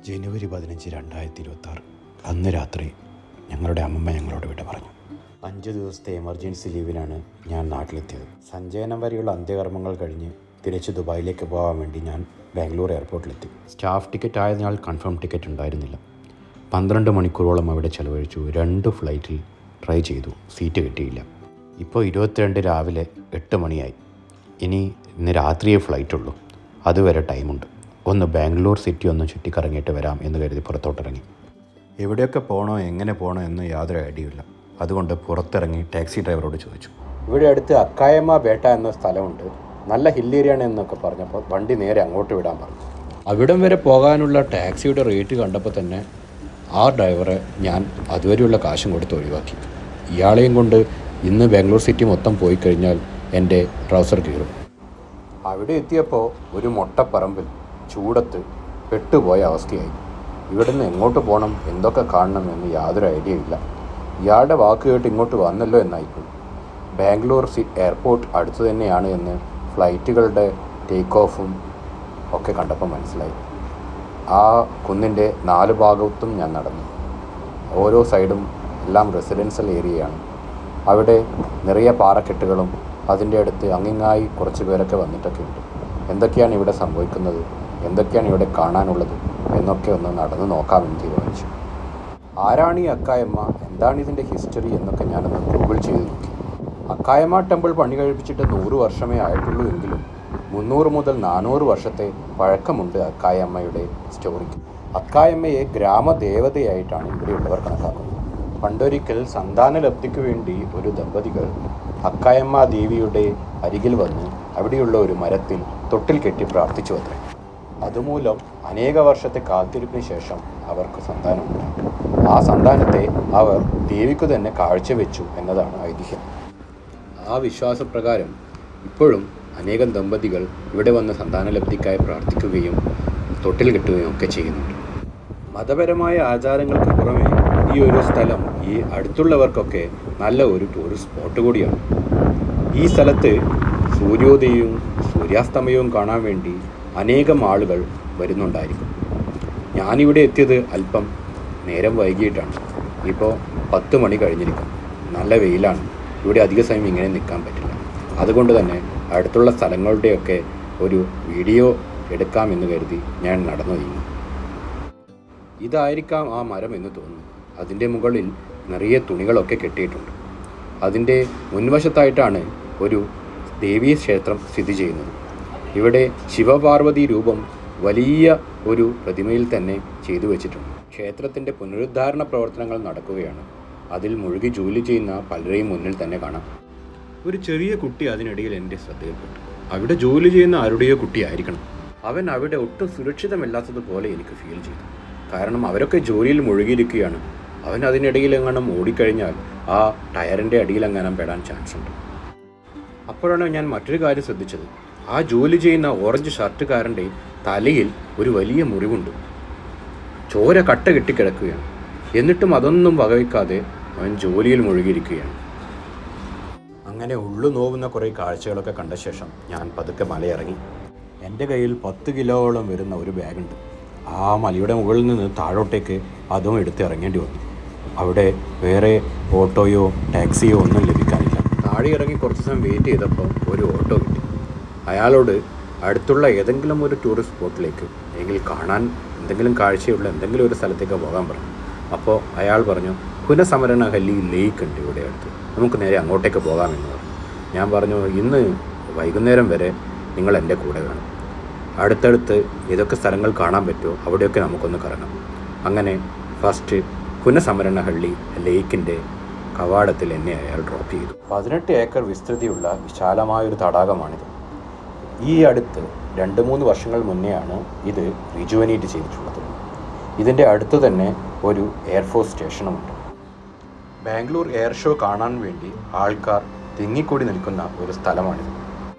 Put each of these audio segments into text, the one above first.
ജനുവരി 15, 2026 അന്ന് രാത്രി ഞങ്ങളുടെ അമ്മമ്മ ഞങ്ങളോട് വിട പറഞ്ഞു. 5 ദിവസത്തെ എമർജൻസി ലീവിനാണ് ഞാൻ നാട്ടിലെത്തിയത്. സഞ്ചയനം വരെയുള്ള അന്ത്യകർമ്മങ്ങൾ കഴിഞ്ഞ് തിരിച്ച് ദുബായിലേക്ക് പോകാൻ വേണ്ടി ഞാൻ ബാംഗ്ലൂർ എയർപോർട്ടിലെത്തി. സ്റ്റാഫ് ടിക്കറ്റ് ആയതിനാൽ കൺഫേം ടിക്കറ്റ് ഉണ്ടായിരുന്നില്ല. 12 മണിക്കൂറോളം അവിടെ ചെലവഴിച്ചു. 2 ഫ്ലൈറ്റിൽ ട്രൈ ചെയ്തു, സീറ്റ് കിട്ടിയില്ല. ഇപ്പോൾ 22 രാവിലെ 8 മണിയായി. ഇന്ന് രാത്രിയേ ഫ്ലൈറ്റുള്ളൂ. അതുവരെ ടൈമുണ്ട്. ഒന്ന് ബാംഗ്ലൂർ സിറ്റി ഒന്ന് ചുറ്റിക്കറങ്ങിയിട്ട് വരാം എന്ന് കരുതി പുറത്തോട്ടിറങ്ങി. എവിടെയൊക്കെ പോകണോ എങ്ങനെ പോകണോ എന്ന് യാതൊരു ഐഡിയയില്ല. അതുകൊണ്ട് പുറത്തിറങ്ങി ടാക്സി ഡ്രൈവറോട് ചോദിച്ചു. ഇവിടെ അടുത്ത് അക്കായമ്മ ബേട്ട എന്ന സ്ഥലമുണ്ട്, നല്ല ഹില്ലേരിയാണ് എന്നൊക്കെ പറഞ്ഞപ്പോൾ വണ്ടി നേരെ അങ്ങോട്ട് വിടാൻ പറഞ്ഞു. അവിടം വരെ പോകാനുള്ള ടാക്സിയുടെ റേറ്റ് കണ്ടപ്പോൾ തന്നെ ആ ഡ്രൈവറെ ഞാൻ അതുവരെയുള്ള കാശും കൊടുത്ത് ഒഴിവാക്കി. ഇയാളെയും കൊണ്ട് ഇന്ന് ബാംഗ്ലൂർ സിറ്റി മൊത്തം പോയി കഴിഞ്ഞാൽ എൻ്റെ ട്രൗസർ കീറും. അവിടെ എത്തിയപ്പോൾ ഒരു മൊട്ടപ്പറമ്പിൽ ചൂടത്ത് പെട്ടുപോയ അവസ്ഥയായി. ഇവിടുന്ന് എങ്ങോട്ട് പോകണം, എന്തൊക്കെ കാണണം എന്ന് യാതൊരു ഐഡിയ ഇല്ല. ഇയാളുടെ വാക്ക് കേട്ട് ഇങ്ങോട്ട് വന്നല്ലോ എന്നായിപ്പോയി. ബാംഗ്ലൂർ എയർപോർട്ട് അടുത്ത് തന്നെയാണ് എന്ന് ഫ്ലൈറ്റുകളുടെ ടേക്ക് ഓഫും ഒക്കെ കണ്ടപ്പോൾ മനസ്സിലായി. ആ കുന്നിൻ്റെ 4 ഭാഗത്തും ഞാൻ നടന്നു. ഓരോ സൈഡും എല്ലാം റെസിഡൻഷ്യൽ ഏരിയയാണ്. അവിടെ നിറയെ പാറക്കെട്ടുകളും അതിൻ്റെ അടുത്ത് അങ്ങിങ്ങായി കുറച്ച് പേരൊക്കെ വന്നിട്ടൊക്കെ ഉണ്ട്. എന്തൊക്കെയാണ് ഇവിടെ സംഭവിക്കുന്നത്, എന്തൊക്കെയാണ് ഇവിടെ കാണാനുള്ളത് എന്നൊക്കെ ഒന്ന് നടന്നു നോക്കാമെന്ന് തീരുമാനിച്ചു. ആരാണ് ഈ അക്കായമ്മ, എന്താണ് ഇതിൻ്റെ ഹിസ്റ്ററി എന്നൊക്കെ ഞാനൊന്ന് ഗൂഗിൾ ചെയ്ത് നോക്കി. അക്കായമ്മ ടെമ്പിൾ പണി കഴിപ്പിച്ചിട്ട് 100 വർഷമേ ആയിട്ടുള്ളൂ എങ്കിലും 300 മുതൽ 400 വർഷത്തെ പഴക്കമുണ്ട് അക്കായമ്മയുടെ സ്റ്റോറിക്ക്. അക്കായമ്മയെ ഗ്രാമദേവതയായിട്ടാണ് ഇവിടെയുള്ളവർ കണക്കാക്കുന്നത്. പണ്ടൊരിക്കൽ സന്താനലബ്ധിക്ക് വേണ്ടി ഒരു ദമ്പതികൾ അക്കായമ്മ ദേവിയുടെ അരികിൽ വന്ന് അവിടെയുള്ള ഒരു മരത്തിൽ തൊട്ടിൽ കെട്ടി പ്രാർത്ഥിച്ചു അത്രേ. അതുമൂലം അനേക വർഷത്തെ കാത്തിരിപ്പിന് ശേഷം അവർക്ക് സന്താനമുണ്ടായി. ആ സന്താനത്തെ അവർ ദേവിക്കു തന്നെ കാഴ്ചവെച്ചു എന്നതാണ് ഐതിഹ്യം. ആ വിശ്വാസപ്രകാരം ഇപ്പോഴും അനേകം ദമ്പതികൾ ഇവിടെ വന്ന് സന്താനലബ്ധിക്കായി പ്രാർത്ഥിക്കുകയും തൊട്ടിൽ കെട്ടുകയും ഒക്കെ ചെയ്യുന്നുണ്ട്. മതപരമായ ആചാരങ്ങൾക്ക് പുറമെ ഈ ഒരു സ്ഥലം ഈ അടുത്തുള്ളവർക്കൊക്കെ നല്ല ഒരു ടൂറിസ്റ്റ് സ്പോട്ട് കൂടിയാണ്. ഈ സ്ഥലത്ത് സൂര്യോദയവും സൂര്യാസ്തമയവും കാണാൻ വേണ്ടി അനേകം ആളുകൾ വരുന്നുണ്ടായിരിക്കും. ഞാനിവിടെ എത്തിയത് അല്പം നേരം വൈകിയിട്ടാണ്. ഇപ്പോൾ 10 മണി കഴിഞ്ഞിരിക്കും. നല്ല വെയിലാണ്. ഇവിടെ അധിക സമയം ഇങ്ങനെ നിൽക്കാൻ പറ്റില്ല. അതുകൊണ്ട് തന്നെ അടുത്തുള്ള സ്ഥലങ്ങളുടെയൊക്കെ ഒരു വീഡിയോ എടുക്കാമെന്ന് കരുതി ഞാൻ നടന്നു നീങ്ങി. ഇതായിരിക്കാം ആ മരം എന്ന് തോന്നുന്നു. അതിൻ്റെ മുകളിൽ നിറയെ തുണികളൊക്കെ കെട്ടിയിട്ടുണ്ട്. അതിൻ്റെ മുൻവശത്തായിട്ടാണ് ഒരു ദേവീ ക്ഷേത്രം സ്ഥിതി ചെയ്യുന്നത്. ഇവിടെ ശിവപാർവതി രൂപം വലിയ ഒരു പ്രതിമയിൽ തന്നെ ചെയ്തു വെച്ചിട്ടുണ്ട്. ക്ഷേത്രത്തിൻ്റെ പുനരുദ്ധാരണ പ്രവർത്തനങ്ങൾ നടക്കുകയാണ്. അതിൽ മുഴുകി ജോലി ചെയ്യുന്ന പലരെയും മുന്നിൽ തന്നെ കാണാം. ഒരു ചെറിയ കുട്ടി അതിനിടയിൽ എൻ്റെ ശ്രദ്ധയിൽപ്പെട്ടു. അവിടെ ജോലി ചെയ്യുന്ന ആരുടെയോ കുട്ടിയായിരിക്കണം. അവൻ അവിടെ ഒട്ടും സുരക്ഷിതമല്ലാത്തതുപോലെ എനിക്ക് ഫീൽ ചെയ്തു. കാരണം അവരൊക്കെ ജോലിയിൽ മുഴുകിയിരിക്കുകയാണ്. അവൻ അതിനിടയിലെങ്ങാനും ഓടിക്കഴിഞ്ഞാൽ ആ ടയറിൻ്റെ അടിയിലെങ്ങാനും പെടാൻ ചാൻസ് ഉണ്ട്. അപ്പോഴാണ് ഞാൻ മറ്റൊരു കാര്യം ശ്രദ്ധിച്ചത്. ആ ജോലി ചെയ്യുന്ന ഓറഞ്ച് ഷർട്ടുകാരൻ്റെ തലയിൽ ഒരു വലിയ മുറിവുണ്ട്. ചോര കട്ട കെട്ടിക്കിടക്കുകയാണ്. എന്നിട്ടും അതൊന്നും വകവയ്ക്കാതെ അവൻ ജോലിയിൽ മുഴുകിയിരിക്കുകയാണ്. അങ്ങനെ ഉള്ളു നോവുന്ന കുറേ കാഴ്ചകളൊക്കെ കണ്ട ശേഷം ഞാൻ പതുക്കെ മലയിറങ്ങി. എൻ്റെ കയ്യിൽ 10 കിലോയോളം വരുന്ന ഒരു ബാഗുണ്ട്. ആ മലയുടെ മുകളിൽ നിന്ന് താഴോട്ടേക്ക് അതും എടുത്ത് ഇറങ്ങേണ്ടി വന്നു. അവിടെ വേറെ ഓട്ടോയോ ടാക്സിയോ ഒന്നും ലഭിക്കാനില്ല. താഴെ ഇറങ്ങി കുറച്ച് സമയം വെയിറ്റ് ചെയ്തപ്പോൾ ഒരു ഓട്ടോ കിട്ടി. അയാളോട് അടുത്തുള്ള ഏതെങ്കിലും ഒരു ടൂറിസ്റ്റ് സ്പോട്ടിലേക്ക് അല്ലെങ്കിൽ കാണാൻ എന്തെങ്കിലും കാഴ്ചയുള്ള എന്തെങ്കിലും ഒരു സ്ഥലത്തേക്ക് പോകാൻ പറഞ്ഞു. അപ്പോൾ അയാൾ പറഞ്ഞു, പുനഃസമരണഹല്ലി ലേക്ക് ഉണ്ട് ഇവിടെ അടുത്ത്, നമുക്ക് നേരെ അങ്ങോട്ടേക്ക് പോകാമെന്ന് പറഞ്ഞു. ഞാൻ പറഞ്ഞു, ഇന്ന് വൈകുന്നേരം വരെ നിങ്ങൾ എൻ്റെ കൂടെ വേണം. അടുത്തടുത്ത് ഏതൊക്കെ സ്ഥലങ്ങൾ കാണാൻ പറ്റുമോ അവിടെയൊക്കെ നമുക്കൊന്ന് കറങ്ങാം. അങ്ങനെ ഫസ്റ്റ് പുനഃസമരണഹള്ളി ലേക്കിൻ്റെ കവാടത്തിൽ എന്നെ അയാൾ ഡ്രോപ്പ് ചെയ്തു. 18 ഏക്കർ വിസ്തൃതിയുള്ള വിശാലമായൊരു തടാകമാണിത്. ഈ അടുത്ത് 2-3 വർഷങ്ങൾ മുന്നെയാണ് ഇത് റിജുവനേറ്റ് ചെയ്തിട്ടുള്ളത്. ഇതിൻ്റെ അടുത്ത് തന്നെ ഒരു എയർഫോഴ്സ് സ്റ്റേഷനുമുണ്ട്. ബാംഗ്ലൂർ എയർ ഷോ കാണാൻ വേണ്ടി ആൾക്കാർ തിങ്ങിക്കൂടി നിൽക്കുന്ന ഒരു സ്ഥലമാണിത്.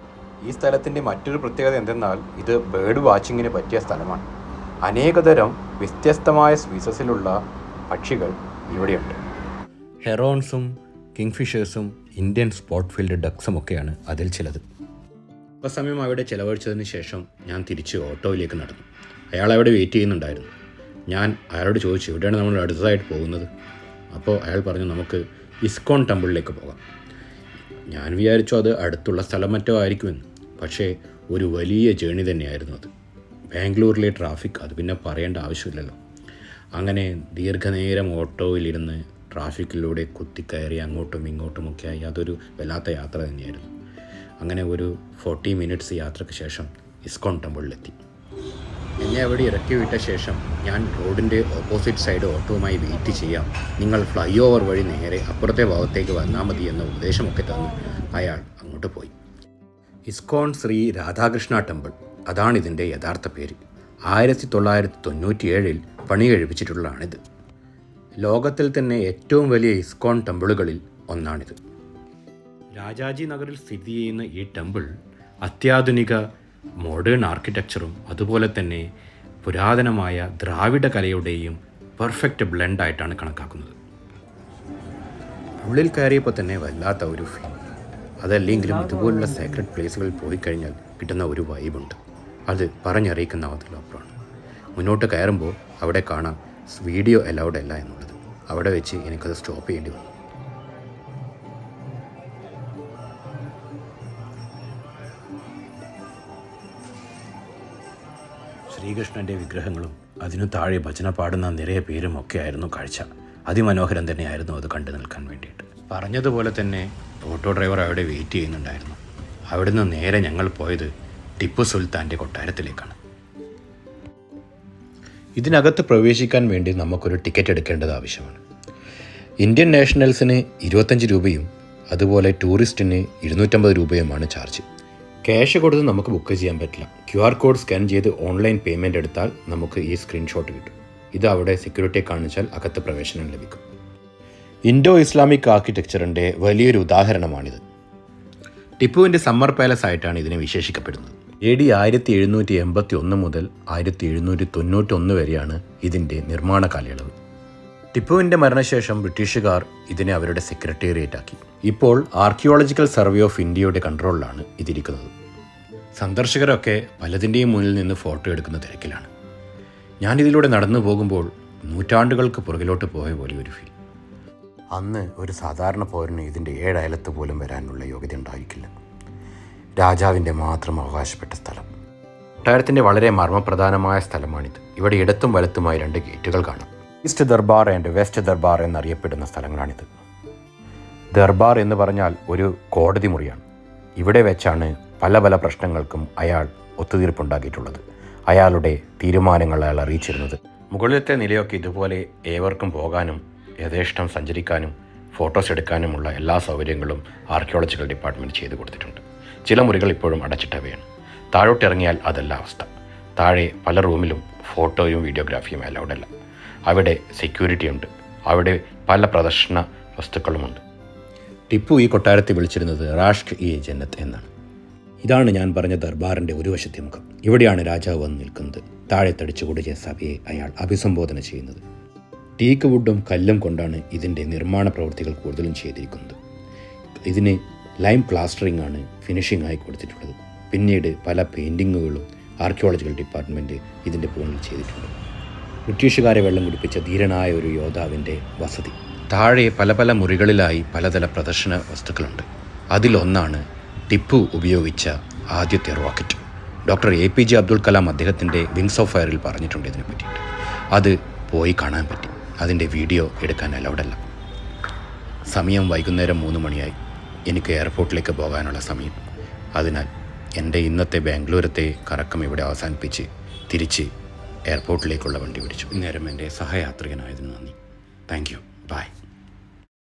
ഈ സ്ഥലത്തിൻ്റെ മറ്റൊരു പ്രത്യേകത എന്തെന്നാൽ ഇത് ബേർഡ് വാച്ചിങ്ങിന് പറ്റിയ സ്ഥലമാണ്. അനേകതരം വ്യത്യസ്തമായ സ്പീസസിലുള്ള പക്ഷികൾ ഇവിടെയുണ്ട്. ഹെറോൺസും കിങ്ഫിഷേഴ്സും ഇന്ത്യൻ സ്പോട്ട് ഫീൽഡ് ഡക്സും ഒക്കെയാണ് അതിൽ ചിലത്. അല്പസമയം അവിടെ ചിലവഴിച്ചതിന് ശേഷം ഞാൻ തിരിച്ച് ഓട്ടോയിലേക്ക് നടന്നു. അയാൾ അവിടെ വെയിറ്റ് ചെയ്യുന്നുണ്ടായിരുന്നു. ഞാൻ അയാളോട് ചോദിച്ചു, എവിടെയാണ് നമ്മൾ അടുത്തതായിട്ട് പോകുന്നത്? അപ്പോൾ അയാൾ പറഞ്ഞു, നമുക്ക് ഇസ്കോൺ ടെമ്പിളിലേക്ക് പോകാം. ഞാൻ വിചാരിച്ചു അത് അടുത്തുള്ള സ്ഥലം മറ്റോ ആയിരിക്കുമെന്ന്. പക്ഷേ ഒരു വലിയ ജേണി തന്നെയായിരുന്നു അത്. ബാംഗ്ലൂരിലെ ട്രാഫിക് അത് പിന്നെ പറയേണ്ട ആവശ്യമില്ലല്ലോ. അങ്ങനെ ദീർഘനേരം ഓട്ടോയിലിരുന്ന് ട്രാഫിക്കിലൂടെ കുത്തിക്കയറി അങ്ങോട്ടും ഇങ്ങോട്ടുമൊക്കെയായി അതൊരു വല്ലാത്ത യാത്ര തന്നെയായിരുന്നു. അങ്ങനെ ഒരു 40 മിനിറ്റ്സ് യാത്രയ്ക്ക് ശേഷം ഇസ്കോൺ ടെമ്പിളിലെത്തി. എന്നെ അവിടെ ഇറക്കി വിട്ട ശേഷം ഞാൻ റോഡിൻ്റെ ഓപ്പോസിറ്റ് സൈഡ് ഓട്ടോവുമായി വെയിറ്റ് ചെയ്യാം, നിങ്ങൾ ഫ്ലൈ ഓവർ വഴി നേരെ അപ്പുറത്തെ ഭാഗത്തേക്ക് വന്നാൽ മതി എന്ന ഉപദേശമൊക്കെ തന്ന് അയാൾ അങ്ങോട്ട് പോയി. ഇസ്കോൺ ശ്രീ രാധാകൃഷ്ണ ടെമ്പിൾ, അതാണ് ഇതിൻ്റെ യഥാർത്ഥ പേര്. 1997 പണി കഴിപ്പിച്ചിട്ടുള്ളതാണിത്. ലോകത്തിൽ തന്നെ ഏറ്റവും വലിയ ഇസ്കോൺ ടെമ്പിളുകളിൽ ഒന്നാണിത്. രാജാജി നഗറിൽ സ്ഥിതി ചെയ്യുന്ന ഈ ടെമ്പിൾ അത്യാധുനിക മോഡേൺ ആർക്കിടെക്ചറും അതുപോലെ തന്നെ പുരാതനമായ ദ്രാവിഡ കലയുടെയും പെർഫെക്റ്റ് ബ്ലെൻഡായിട്ടാണ് കണക്കാക്കുന്നത്. ഉള്ളിൽ കയറിയപ്പോൾ തന്നെ വല്ലാത്ത ഒരു ഫീൽ. അതല്ലെങ്കിലും ഇതുപോലുള്ള സേക്രഡ് പ്ലേസുകളിൽ പോയി കഴിഞ്ഞാൽ കിട്ടുന്ന ഒരു വൈബുണ്ട്, അത് പറഞ്ഞറിയിക്കുന്നതിലപ്പുറമാണ്. മുന്നോട്ട് കയറുമ്പോൾ അവിടെ കാണാം വീഡിയോ അലൗഡ് അല്ല എന്നുള്ളത്. അവിടെ വെച്ച് എനിക്കത് സ്റ്റോപ്പ് ചെയ്യേണ്ടി വന്നു. ശ്രീകൃഷ്ണൻ്റെ വിഗ്രഹങ്ങളും അതിനു താഴെ ഭജന പാടുന്ന നിറയെ പേരും ഒക്കെ ആയിരുന്നു കാഴ്ച. അതിമനോഹരം തന്നെയായിരുന്നു അത് കണ്ടു നിൽക്കാൻ വേണ്ടിയിട്ട്. പറഞ്ഞതുപോലെ തന്നെ ഓട്ടോ ഡ്രൈവർ അവിടെ വെയിറ്റ് ചെയ്യുന്നുണ്ടായിരുന്നു. അവിടുന്ന് നേരെ ഞങ്ങൾ പോയത് ടിപ്പു സുൽത്താൻ്റെ കൊട്ടാരത്തിലേക്കാണ്. ഇതിനകത്ത് പ്രവേശിക്കാൻ വേണ്ടി നമുക്കൊരു ടിക്കറ്റ് എടുക്കേണ്ടത് ആവശ്യമാണ്. ഇന്ത്യൻ നാഷണൽസിന് 25 രൂപയും അതുപോലെ ടൂറിസ്റ്റിന് 250 രൂപയുമാണ് ചാർജ്. ക്യാഷ് കൊടുത്ത് നമുക്ക് ബുക്ക് ചെയ്യാൻ പറ്റില്ല. QR കോഡ് സ്കാൻ ചെയ്ത് ഓൺലൈൻ പേയ്മെൻറ്റ് എടുത്താൽ നമുക്ക് ഈ സ്ക്രീൻഷോട്ട് കിട്ടും. ഇത് അവിടെ സെക്യൂരിറ്റിയെ കാണിച്ചാൽ അകത്ത് പ്രവേശനം ലഭിക്കും. ഇൻഡോ ഇസ്ലാമിക് ആർക്കിടെക്ചറിൻ്റെ വലിയൊരു ഉദാഹരണമാണിത്. ടിപ്പുവിൻ്റെ സമ്മർ പാലസ് ആയിട്ടാണ് ഇതിനെ വിശേഷിക്കപ്പെടുന്നത്. AD 1781 മുതൽ 1791 വരെയാണ് ഇതിൻ്റെ നിർമ്മാണ കാലയളവ്. ടിപ്പുവിൻ്റെ മരണശേഷം ബ്രിട്ടീഷുകാർ ഇതിനെ അവരുടെ സെക്രട്ടേറിയറ്റ് ആക്കി. ഇപ്പോൾ ആർക്കിയോളജിക്കൽ സർവേ ഓഫ് ഇന്ത്യയുടെ കൺട്രോളിലാണ് ഇതിരിക്കുന്നത്. സന്ദർശകരൊക്കെ പലതിൻ്റെയും മുന്നിൽ നിന്ന് ഫോട്ടോ എടുക്കുന്ന തിരക്കിലാണ്. ഞാനിതിലൂടെ നടന്നു പോകുമ്പോൾ നൂറ്റാണ്ടുകൾക്ക് പുറകിലോട്ട് പോയ പോലെ ഒരു ഫീൽ. അന്ന് ഒരു സാധാരണ പൗരന് ഇതിൻ്റെ 7 അയലത്ത് പോലും വരാനുള്ള യോഗ്യത ഉണ്ടായിരിക്കില്ല. രാജാവിൻ്റെ മാത്രം അവകാശപ്പെട്ട സ്ഥലം. കൊട്ടാരത്തിൻ്റെ വളരെ മർമ്മപ്രധാനമായ സ്ഥലമാണിത്. ഇവിടെ ഇടത്തും വലത്തുമായി 2 ഗേറ്റുകൾ കാണാം. East Darbar and West Darbar എന്നറിയപ്പെടുന്ന സ്ഥലങ്ങളാണിത്. ദർബാർ എന്ന് പറഞ്ഞാൽ ഒരു കോടതി മുറിയാണ്. ഇവിടെ വെച്ചാണ് പല പല പ്രശ്നങ്ങൾക്കും അയാൾ ഒത്തുതീർപ്പുണ്ടാക്കിയിട്ടുള്ളത്. അയാളുടെ തീരുമാനങ്ങൾ അയാൾ അറിയിച്ചിരുന്നത്. മുകളിലത്തെ നിലയൊക്കെ ഇതുപോലെ ഏവർക്കും പോകാനും യഥേഷ്ടം സഞ്ചരിക്കാനും ഫോട്ടോസ് എടുക്കാനുമുള്ള എല്ലാ സൗകര്യങ്ങളും ആർക്കിയോളജിക്കൽ ഡിപ്പാർട്ട്മെൻറ്റ് ചെയ്തു കൊടുത്തിട്ടുണ്ട്. ചില മുറികൾ ഇപ്പോഴും അടച്ചിട്ടവയാണ്. താഴോട്ടിറങ്ങിയാൽ അതല്ല അവസ്ഥ. താഴെ പല റൂമിലും ഫോട്ടോയും വീഡിയോഗ്രാഫിയും അലൗഡല്ല. അവിടെ സെക്യൂരിറ്റി ഉണ്ട്. അവിടെ പല പ്രദർശന വസ്തുക്കളുമുണ്ട്. ടിപ്പു ഈ കൊട്ടാരത്തെ വിളിച്ചിരുന്നത് റാഷ്ക് ഇ ജന്നത്ത് എന്നാണ്. ഇതാണ് ഞാൻ പറഞ്ഞ ദർബാറിൻ്റെ ഒരു വശത്തെ മുഖം. ഇവിടെയാണ് രാജാവ് വന്ന് നിൽക്കുന്നത്. താഴെ തടിച്ചുകൂടിയ സഭയെ അയാൾ അഭിസംബോധന ചെയ്യുന്നത്. ടീക്ക് വുഡും കല്ലും കൊണ്ടാണ് ഇതിൻ്റെ നിർമ്മാണ പ്രവൃത്തികൾ കൂടുതലും ചെയ്തിരിക്കുന്നത്. ഇതിന് ലൈം പ്ലാസ്റ്ററിംഗ് ആണ് ഫിനിഷിംഗ് ആയി കൊടുത്തിട്ടുള്ളത്. പിന്നീട് പല പെയിൻറ്റിങ്ങുകളും ആർക്കിയോളജിക്കൽ ഡിപ്പാർട്ട്മെൻറ്റ് ഇതിൻ്റെ മുകളിൽ ചെയ്തിട്ടുണ്ട്. ബ്രിട്ടീഷുകാരെ വെള്ളം കുടിപ്പിച്ച ധീരനായ ഒരു യോദ്ധാവിൻ്റെ വസതി. താഴെ പല പല മുറികളിലായി പലതര പ്രദർശന വസ്തുക്കളുണ്ട്. അതിലൊന്നാണ് ടിപ്പു ഉപയോഗിച്ച ആദ്യത്തെ rocket. Doctor APJ Abdul Kalam അദ്ദേഹത്തിൻ്റെ വിങ്സ് ഓഫ് ഫയറിൽ പറഞ്ഞിട്ടുണ്ട് ഇതിനെ പറ്റിയിട്ട്. അത് പോയി കാണാൻ പറ്റി. അതിൻ്റെ വീഡിയോ എടുക്കാൻ അലൗഡല്ല. സമയം വൈകുന്നേരം 3 മണിയായി. എനിക്ക് എയർപോർട്ടിലേക്ക് പോകാനുള്ള സമയം. അതിനാൽ എൻ്റെ ഇന്നത്തെ ബാംഗ്ലൂരത്തെ കറക്കം ഇവിടെ അവസാനിപ്പിച്ച് തിരിച്ച് എയർപോർട്ടിലേക്കുള്ള വണ്ടി പിടിച്ചു. ഇന്നേരം എൻ്റെ സഹയാത്രികനായതിന് നന്ദി. Thank you. ബൈ.